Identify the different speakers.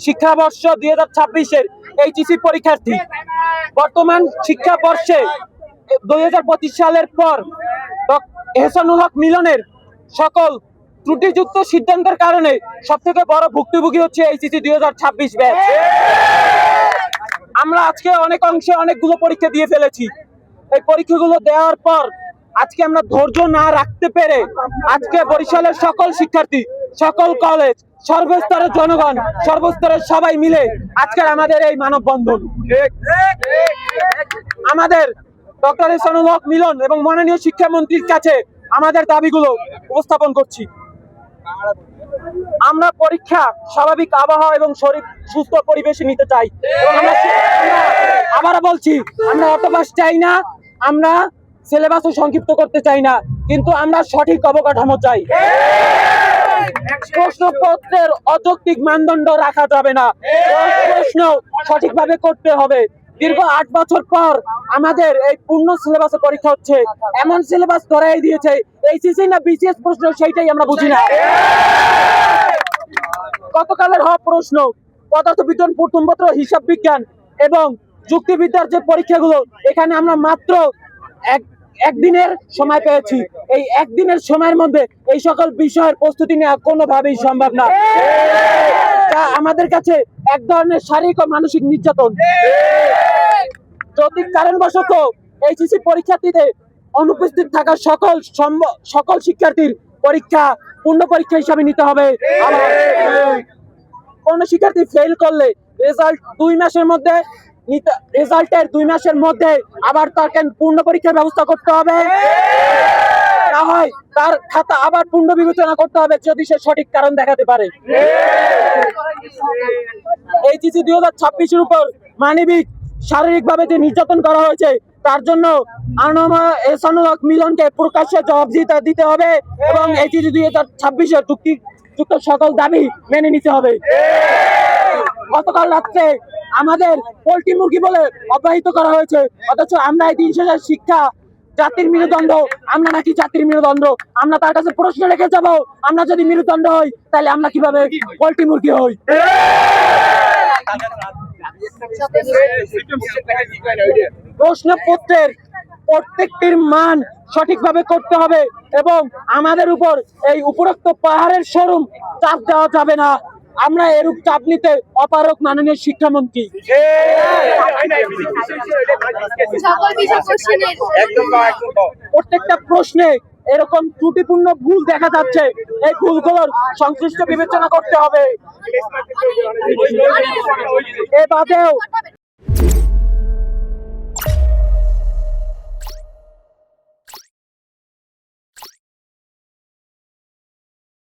Speaker 1: শিক্ষাবর্ষ 2026-এর এইচএসসি পরীক্ষার্থী বর্তমান শিক্ষাবর্ষে 2025 সালের পর এহসানুল হক মিলনের সকল ত্রুটিযুক্ত সিদ্ধান্তের কারণে সবথেকে বড় ভুক্তভোগী হচ্ছে এইচএসসি 2026 ব্যাচ। আমরা আজকে অনেক অংশে অনেকগুলো পরীক্ষা দিয়ে ফেলেছি। এই পরীক্ষাগুলো দেওয়ার পর আজকে আমরা ধৈর্য না রাখতে পেরে আজকে বরিশালের সকল শিক্ষার্থী, সকল কলেজ, সর্বস্তরের জনগণ, সর্বস্তরের সবাই মিলে আজকের আমাদের এই মানববন্ধন। আমাদের ডক্টর এহসানুল হক মিলন এবং মাননীয় শিক্ষামন্ত্রীর কাছে আমাদের দাবিগুলো উপস্থাপন করছি। আমরা পরীক্ষা স্বাভাবিক আবহাওয়া এবং শরীর সুস্থ পরিবেশে নিতে চাই। আবারও বলছি, আমরা অটোপাস চাই না, আমরা সিলেবাসও সংক্ষিপ্ত করতে চাই না, কিন্তু আমরা সঠিক অবকাঠামো চাই। প্রশ্নপত্রের অযৌক্তিক মানদণ্ড রাখা যাবে না, প্রশ্ন সঠিকভাবে করতে হবে। দীর্ঘ 8 বছর পর আমাদের এই পূর্ণ সিলেবাসে পরীক্ষা হচ্ছে, এমন সিলেবাস ধরাই দিয়েছে এইচএসসি না বিসিএস প্রশ্ন সেইটাই আমরা বুঝি না। গতকালের হওয়া প্রশ্ন পদার্থবিজ্ঞান, প্রথম পত্র, হিসাব বিজ্ঞান এবং যুক্তিবিদ্যার যে পরীক্ষাগুলো, এখানে আমরা মাত্র একদিনের সময় পেয়েছি। এই একদিনের সময়ের মধ্যে এই সকল বিষয়ের প্রস্তুতি নেওয়া কোনোভাবেই সম্ভব না। তা আমাদের কাছে এক ধরনের শারীরিক ও মানসিক নির্যাতন। যদি কারণবশত এইচএসসি পরীক্ষার্থীদের অনুপস্থিত থাকা সকল শিক্ষার্থীর পরীক্ষা পূর্ণ পরীক্ষা হিসাবে নিতে হবে। কোন শিক্ষার্থী ফেল করলে রেজাল্টের 2 মাসের মধ্যে আবার তাকে পূর্ণ পরীক্ষার ব্যবস্থা করতে হবে। না হয় তার খাতা আবার পূর্ণ বিবেচনা করতে হবে যদি সে সঠিক কারণ দেখাতে পারে। এইচএসসি 2026-এর উপর মানবিক শারীরিকভাবে যে নির্যাতন করা হয়েছে তার জন্য এহসানুল হক মিলনকে প্রকাশ্যে জবাবদিহিতা দিতে হবে এবং এইচএসসি 2026-এর যুক্তিযুক্ত সকল দাবি মেনে নিতে হবে। গতকাল রাত্রে আমাদের পোল্ট্রি মুরগি বলে অপমানিত করা হয়েছে, অথচ আমরা এই 3 শেষের শিক্ষা জাতির মেরুদণ্ড, আমরা নাকি জাতির মেরুদণ্ড। আমরা তার কাছে প্রশ্ন রেখে যাব, আমরা যদি মেরুদণ্ড হই তাহলে আমরা কিভাবে পোল্ট্রি মুরগি হই? প্রশ্নপত্রের প্রত্যেকটির মান সঠিকভাবে করতে হবে এবং আমাদের উপর এই উপরোক্ত পাহাড়ের শোরুম চাপ দেওয়া যাবে না। আমরা এরূপ চাপ নিতে অপারক মাননীয় শিক্ষামন্ত্রী। প্রত্যেকটা প্রশ্নে এরকম ত্রুটিপূর্ণ ভুল দেখা যাচ্ছে, এই ভুলগুলোর সংশ্লিষ্ট বিবেচনা করতে হবে। এ বাদেও